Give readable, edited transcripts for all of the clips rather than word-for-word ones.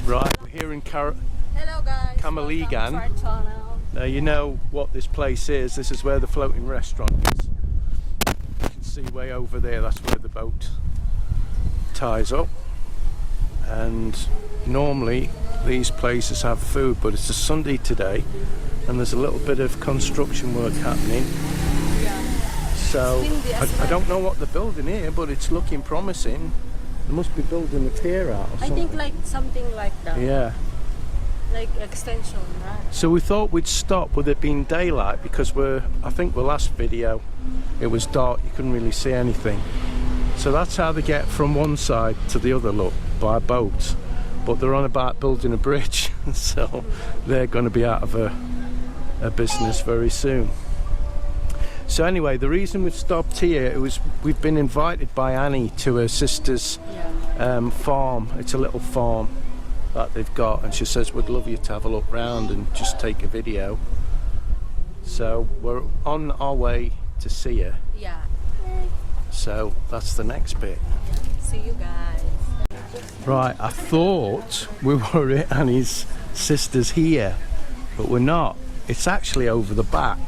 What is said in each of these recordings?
Right, we're here in Hello guys. Kamaligan. Now you know what this place is. This is where the floating restaurant is. You can see way over there, that's where the boat ties up. And normally these places have food, but it's a Sunday today and there's a little bit of construction work happening. So I don't know what they're building here, but it's looking promising. They must be building a pier out or something. I think like something like that. Yeah. Like extension, right? So we thought we'd stop with it being daylight because I think the last video it was dark, you couldn't really see anything. So that's how they get from one side to the other, look, by boat. But they're on about building a bridge, so they're going to be out of a business very soon. So anyway, the reason we've stopped here, we've been invited by Annie to her sister's farm. It's a little farm that they've got, and she says we'd love you to have a look round and just take a video. So we're on our way to see her. Yeah. So that's the next bit. See you guys. Right, I thought we were at Annie's sister's here, but we're not. It's actually over the back.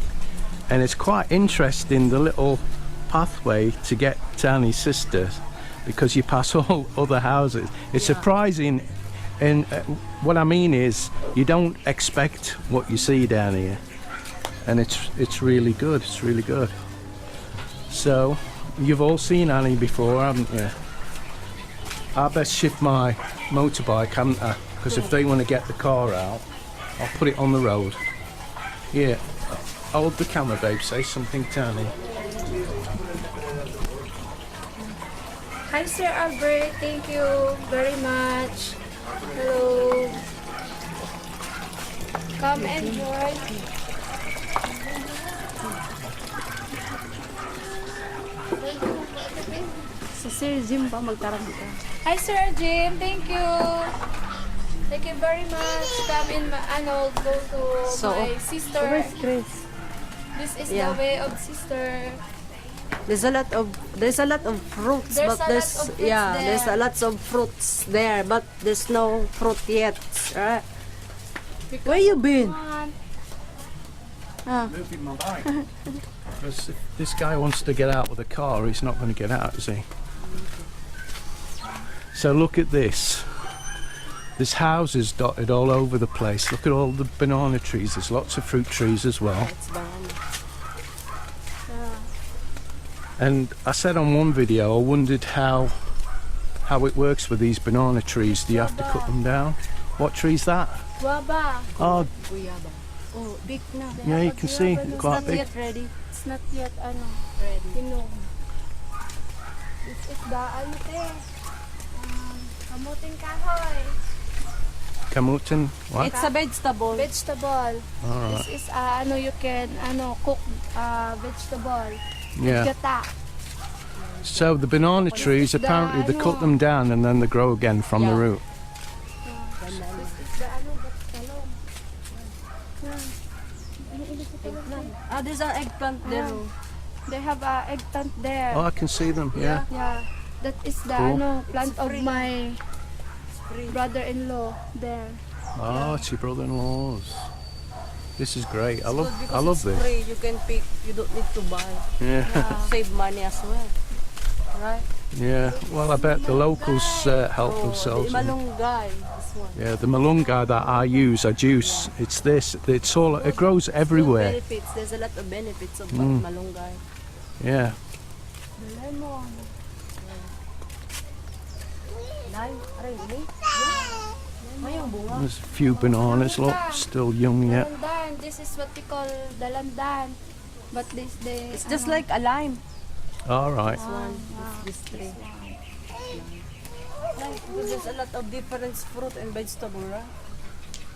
And it's quite interesting, the little pathway to get to Annie's sister, because you pass all other houses. It's surprising, and what I mean is you don't expect what you see down here, and it's really good. It's really good. So you've all seen Annie before, haven't you? I best shift my motorbike, haven't I? Because if they want to get the car out, I'll put it on the road. Yeah. Hold the camera, babe. Say something to Annie. Hi, Sir Albert. Thank you very much. Hello. Come enjoy. Si Sir Jim pa magtarang ka. Hi, Sir Jim. Thank you. Thank you very much. Come in, go to my sister. Where's Chris? This is the way of sister. There's a lot of fruits, There's but there's a lot of fruits there, but there's no fruit yet. Right? Where you been? Moving my bike. Because if this guy wants to get out with a car, he's not going to get out, is he? So look at this. There's houses dotted all over the place. Look at all the banana trees. There's lots of fruit trees as well. And I said on one video, I wondered how it works with these banana trees. Do you have to cut them down? What tree's that? Guava. Oh, Oh, big na. yeah, you can see, quite big. It's not yet ready. It's not yet ready. This is the kamuting kahoy. Kamutin, what? It's a vegetable. Vegetable. All right. This is you can cook vegetable. Yeah. Gata. So the banana trees, apparently they cut them down and then they grow again from the root. This is the talong. There's an eggplant there. They have eggplant there. Oh, I can see them, yeah. Yeah. That is the Cool. plant of my brother-in-law there. Oh, it's your brother-in-law's. This is great. I love It's this. free. You can pick. You don't need to buy. Yeah. Save money as well. Right? Yeah. Well, I bet the locals help themselves. The malunggay. This one. Yeah, the malunggay that I juice. It's this. It's all. It grows everywhere. Benefits. There's a lot of benefits of malunggay. Yeah. The lemon. There's a few bananas. Look, still young yet. Dalandan. This is what we call dalandan. But It's just like a lime. All right. This tree. There's a lot of different fruit and vegetable, right?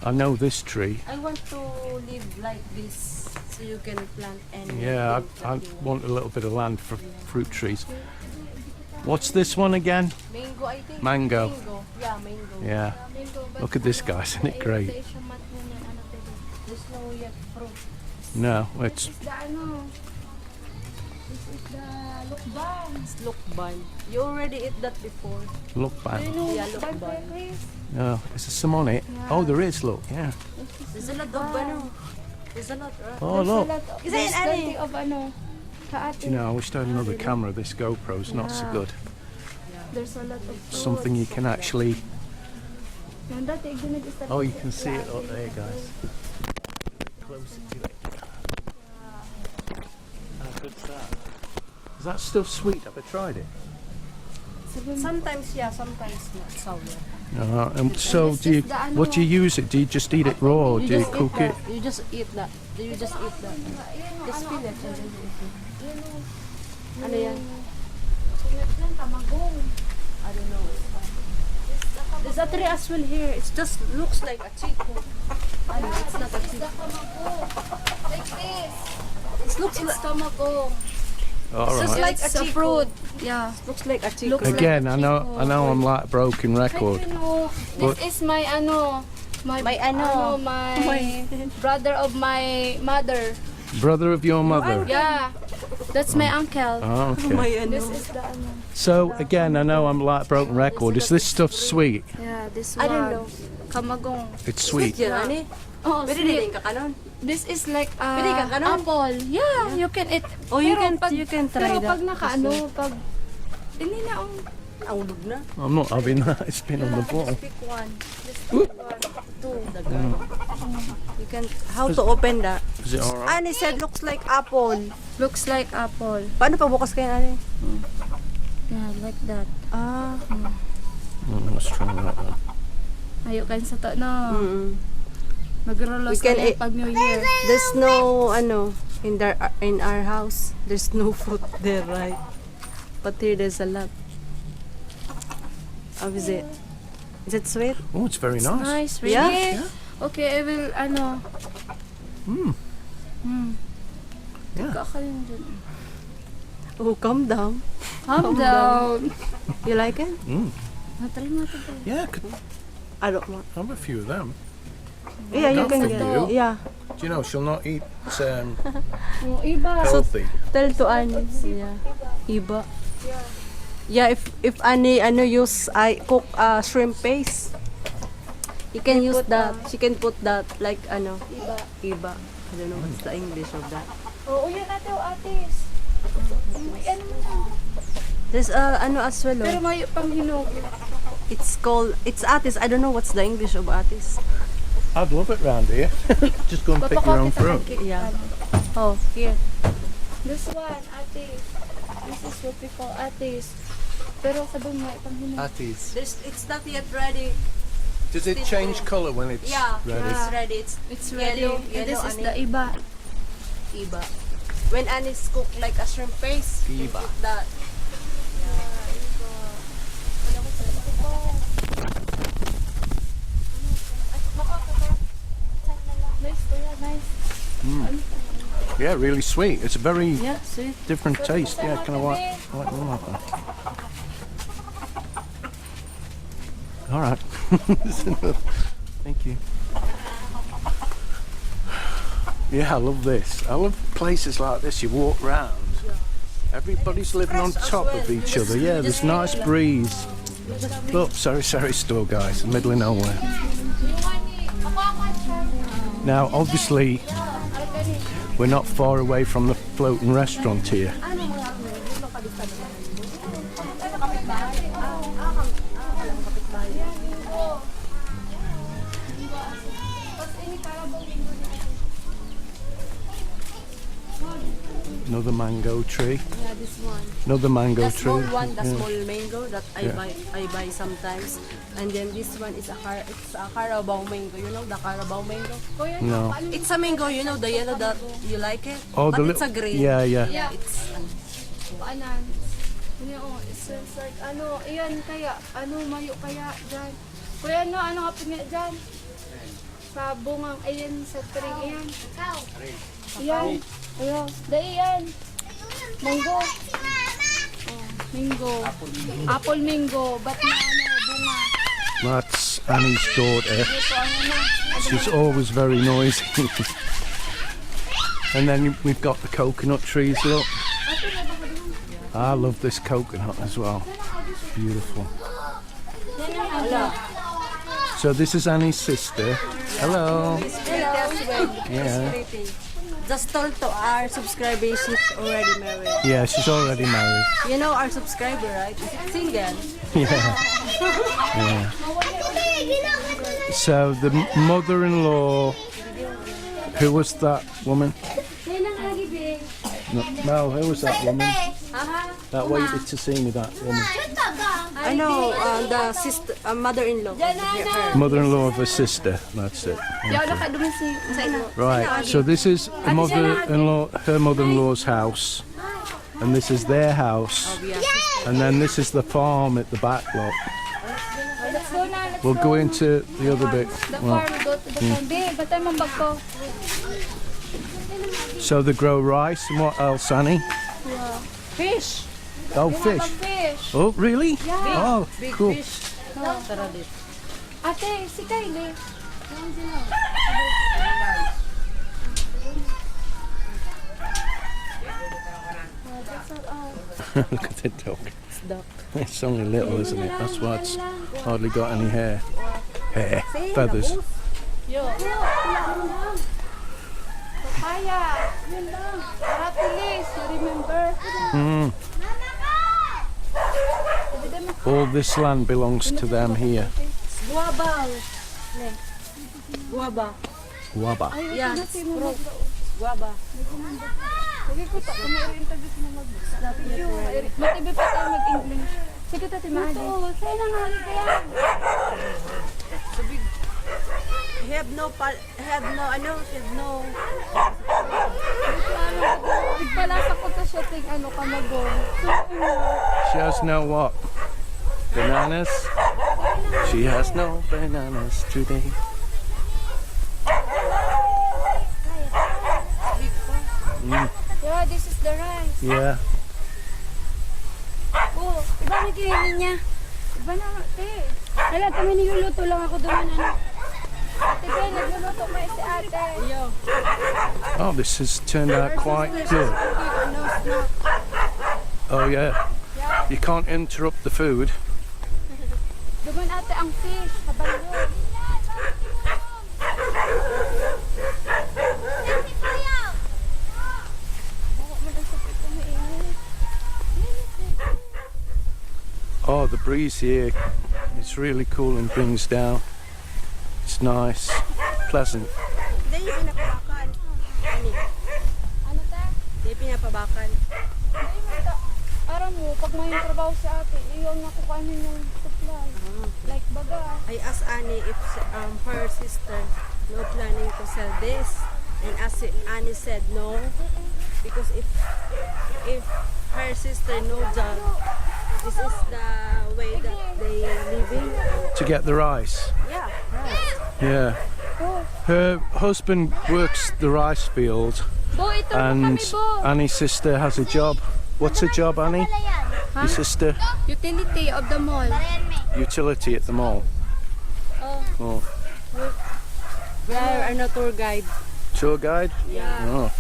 I know this tree. I want to live like this, so you can plant any. Yeah, I want a little bit of land for fruit trees. What's this one again? Mango, I think. Mango. Yeah, mango. Yeah. Look at this, guys. Isn't it great? There's no yet fruit. No, it's. This is the The lukbang. It's lukban. You already ate that before. Look Do you back. know Yeah, lukbang, lukbang. Chris? Is there some on it? Yeah. Oh, there is. Look, yeah. There's a lot of ano. There's a lot, right? Oh, There's look. a lot of, Is there's it any? plenty of ano. Kaate. Do you know, I wish I had another camera. This GoPro's not so Yeah. good. There's a lot of fruits. Something you can actually. Yung dati, ginag-start Oh, you kasi can see it lahat up there, guys. Closer to it. How good's that? Is that stuff sweet? Have I tried it? Sometimes, yeah, sometimes not sour. So, do you? What do you use it? Do you just eat it raw, or do you cook it? You just eat that. You just eat that. Just peel it and then you eat it. Ano yan? I don't know. There's a tree as well here. It just looks like a chico. Ano, it's not a chico. Like this. It looks It's like, tamago. All it's just right. like a It's a chico. fruit. Yeah. Looks like a chico. Looks like Again, a I know chico. I'm like a broken record. Like, you know, But- this is my ano. My brother of my mother. Brother of your mother. Yeah. That's my uncle. Oh, okay. May ano. This is the ano. So again, I know I'm like a broken record. Is this stuff sweet? Yeah, this I one. don't know. Kamagong. It's Sweet sweet. yan, ani? Oh, Pwede sweet. din ka kanon. This is like Pwede ka ganon? apple. Yeah, you can eat. Oh, you Pero can try pero that. pag nakaano, pag hindi na Ang ulog na. I'm not having that. It's been on the bottle. Pick one. Just pick one. Two. You can, how to open that? Is it all right? Ani said looks like apple. looks like apple. Paano pa bukas kayo, Ani? Yeah, like that. Ah. Let's try that one. Ayo kayo sa to, no. Mm. Magrolos We can tayo eat- pag New Year. There's no, ano, in our house, there's no fruit there, right? But here there's a lot. How is it? Is it sweet? Oh, it's very nice. Nice, really? Yeah? Okay, I will, ano. Mm. Yeah. Kakain dun. Oh, calm down. Calm down. You like it? Mm. Natry mo ito. Yeah, could I don't want. have a few of them. Yeah, you Not can for get you. it. Yeah. Do you know she'll not eat Yung iba. healthy? Tell to Annie. Yeah. Iba. Yeah, if Annie use I cook shrimp paste. You can use that. She can put that like iba. I don't know what's the English of that. Oo, yan ate o atis. May ano mo na. There's as well. Pero may pang hinog. It's atis. I don't know what's the English of atis. I'd love it round here. Just go and pick your own fruit. Yeah. Oh, here. This one, atis. This is what we call atis. Pero sa doon may pang hinog. Atties. It's not yet ready. Does it change colour when it's ready? It's ready. It's ready. Yellow, And this is yellow, the iba. Iba. When Annie's cook like a shrimp paste, you Iba. put that. Nice, kuya, nice. Yeah, really sweet. It's a very Yeah, see? different taste. Yeah, kind of like one of them. All right. Thank you. Yeah, I love this. I love places like this. You walk round. Everybody's living on top of each other. Yeah, there's nice breeze. Look, sorry, store guys, middle of nowhere. Now, obviously, we're not far away from the floating restaurant here. Another mango tree. Yeah, this one. Another mango The small tree. one, the Yeah. small mango that Yeah. I buy sometimes. And then this one is it's a Carabao mango. You know the Carabao mango? No. It's a mango, you know the yellow that you like it? Oh, but the it's a green. Yeah, yeah. Yeah. It's Paanan. Ano, it's like, ano, iyan kaya, ano, mayo kaya dyan. Kuya, ano nga pinga dyan? Sa bungang, ayan, sa tree, ayan. Ayan, ayan, dahil yan. Mango. Oh, mango. Apple mango. Ba't na, ano, bunga? That's Annie's daughter. Ito, ano na. She's always very noisy. And then we've got the coconut trees, look. I love this coconut as well. Beautiful. So this is Annie's sister. Hello. Yeah. Just told to our subscribers she's already married. Yeah, she's already married. You know our subscriber, right? Is single? Yeah. Yeah. So the mother-in-law, who was that woman? No, Mel, who was that woman? That waited to see me, that woman. I know, the sister, mother-in-law. Her. Mother-in-law of her sister, that's it. Right, so this is the mother-in-law, her mother-in-law's house, and this is their house, and then this is the farm at the back, look. We'll go into the other bit. Well, so they grow rice, and what else, Annie? Fish. Oh, fish. Fish. Oh, really? Yeah. Oh, Big cool. fish. Ate, si Kylie. Look at the dog. It's only little, isn't it? That's why it's hardly got any hair. Hair. Feathers. Papaya. Yun lang. Aratilis, remember? All this land belongs to them here. Guaba. Guaba. Waba. Yeah, fruit. Guaba. Sige ko ta, kumain ta dito na Matibi pa tayo mag-English. Sige ta, Timali. Oo, sa'yo na nga kaya. Have no. Nagpalasa ko ta siya ting kamagong. She has no what? Bananas? She has no bananas today. Yeah, this is the rice. Yeah. Oh, iba na kinin niya. Iba na, te. Hala, kami niluluto lang ako doon. Ate, te, nagluluto pa si ate. Oh, this has turned out quite good. Oh, yeah. You can't interrupt the food. Doon ate ang fish, habang yun. Oh, the breeze here, it's really cooling things down. It's nice, pleasant. Hindi yung pinapabakan. Ano ta? Hindi pinapabakan. Aram mo, pag may trabaho si ate, iyon nga kukuhanin yung supply. Like baga. I asked Annie if her sister no planning to sell this, and Annie said no, because if her sister no job, this is the way that they living. To get the rice. Yeah, right. Yeah. Her husband works the rice field, Bo, ito and kami, Bo. Annie's sister has a job. What's her job, Annie? Your sister? Utility of the mall. Utility at the mall. Oh. We are a tour guide. Tour guide? Yeah. Oh.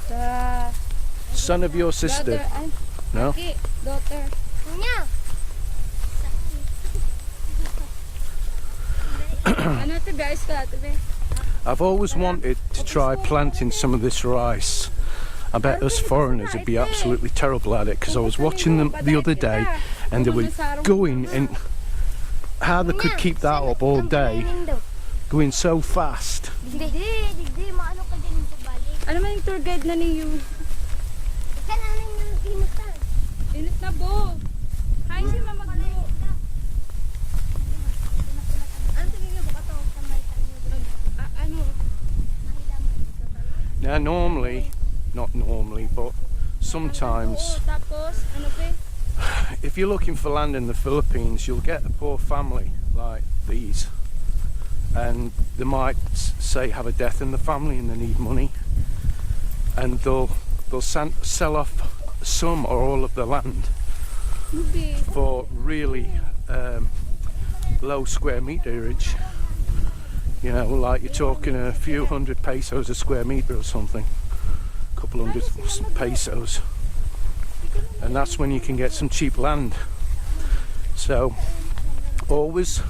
The Son of your sister? brother, ay, No? Aki, daughter. Ano ito, guys? I've always wanted to try planting some of this rice. I bet us foreigners would be absolutely terrible at it, because I was watching them the other day and they were going, and how they could keep that up all day, going so fast. Digdi, maano ka din pabalik. Ano man yung tour guide na niyo? Ika na lang yung init na. Init na, Bo. Kain si Mama Glo. Ano tingin mo ka to? Ano? Now normally, not normally, but sometimes, Tapos, ano ba? if you're looking for land in the Philippines, you'll get a poor family like these, and they might say have a death in the family and they need money, and they'll sell off some or all of the land for really low square meterage. You know, like you're talking a few hundred pesos a square meter or something. couple hundred pesos, and that's when you can get some cheap land. So always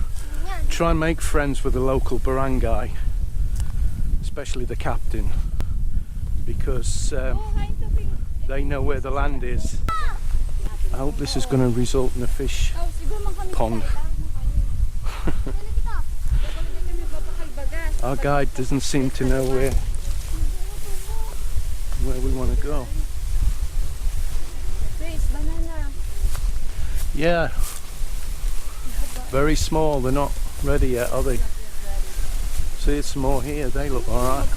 try and make friends with the local barangay, especially the captain, because they know where the land is. I hope this is going to result in a fish pond. Our guide doesn't seem to know where we want to go. Yeah, very small. They're not ready yet, are they? See, it's more here. They look all right.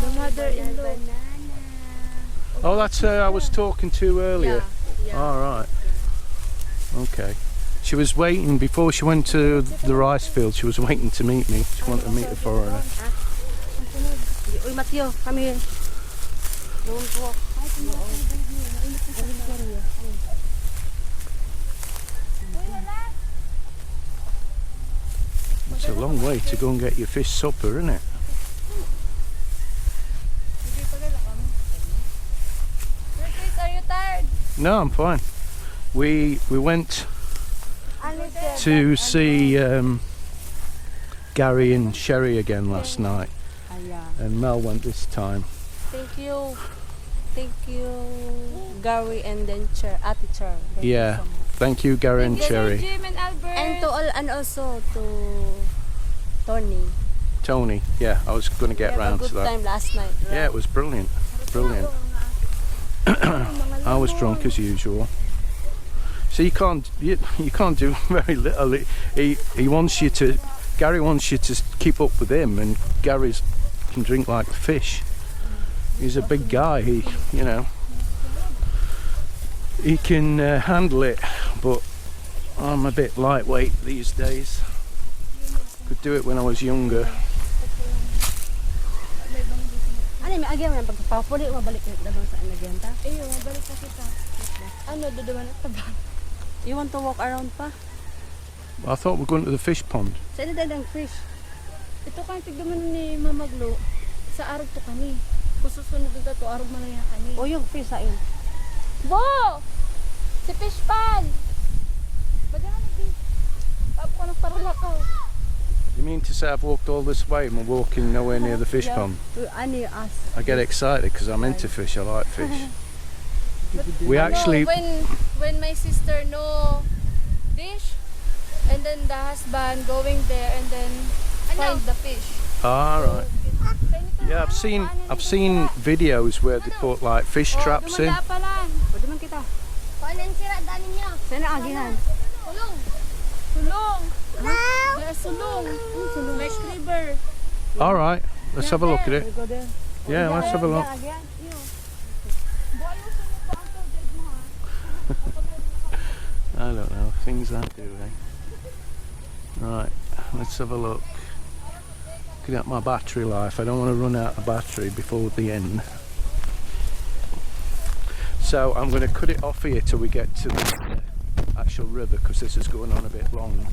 The mother-in-law. Oh, that's her I was talking to earlier. Yeah. All right. Okay. She was waiting before she went to the rice field. She was waiting to meet me. She wanted to meet a foreigner. Uy, Matthew, come here. Don't walk. It's a long way to go and get your fish supper, isn't it? Are you tired? No, I'm fine. We went to see Gary and Sherry again last night, Yeah. and Mel went this time. Thank you. Thank you, Gary and then Ate Char. Thank you Yeah. so much. Thank you, Gary and Sherry. Jim and Albert. And to all, and also to Tony. Tony, yeah, I was going to get We had a round good to that. time last night. Right? Yeah, it was brilliant. Brilliant. I was drunk as usual. So you can't do very little. He wants you to. Gary wants you to keep up with him, and Gary's can drink like a fish. He's a big guy. He can handle it, but I'm a bit lightweight these days. Could do it when I was younger. Ano may agyan mo pagpapuli mabalik na bang sa alagyan ta? Iyo, mabalik na kita. Ano, duduman at tabang. You want to walk around pa? I thought we were going to the fish pond. Sa ina ang fish. Ito kang tigdaman ni Mamaglo. Sa arog to kani. Kususunod dito to arog man na kani. O yung fish sa in. Bo! Si fish pan! Badahan ni Pap ko nagparalakaw. You mean to say I've walked all this way and we're walking nowhere near the fish pond? Ani us. I get excited because I'm into fish. I like fish. We actually. When my sister know fish, and then the husband going there and then find the fish. All right. Yeah, I've seen videos where they put like fish traps in. Pwede man kita. Paano sira dali niya? Sana agihan. Sulong. Sulong. Yes, sulong. Like river. All right, let's have a look at it. We go there. Yeah, let's have a look. I don't know, things I do, eh? Right, let's have a look. Looking at my battery life, I don't want to run out of battery before the end. So I'm going to cut it off here till we get to the actual river, because this is going on a bit long.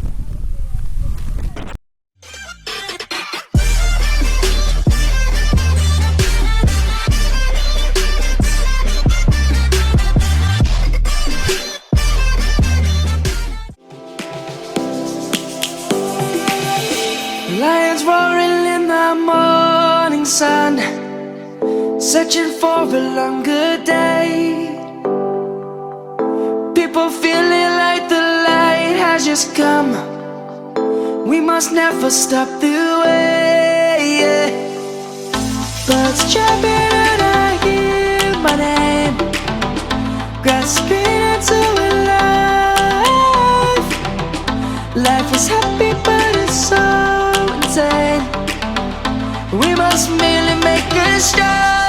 Lions roaring in the morning sun, searching for a longer day. People feeling like the light has just come. We must never stop the way. Birds chirping and I hear my name, grasping into a life. Life is happy but it's so insane. We must merely make a start.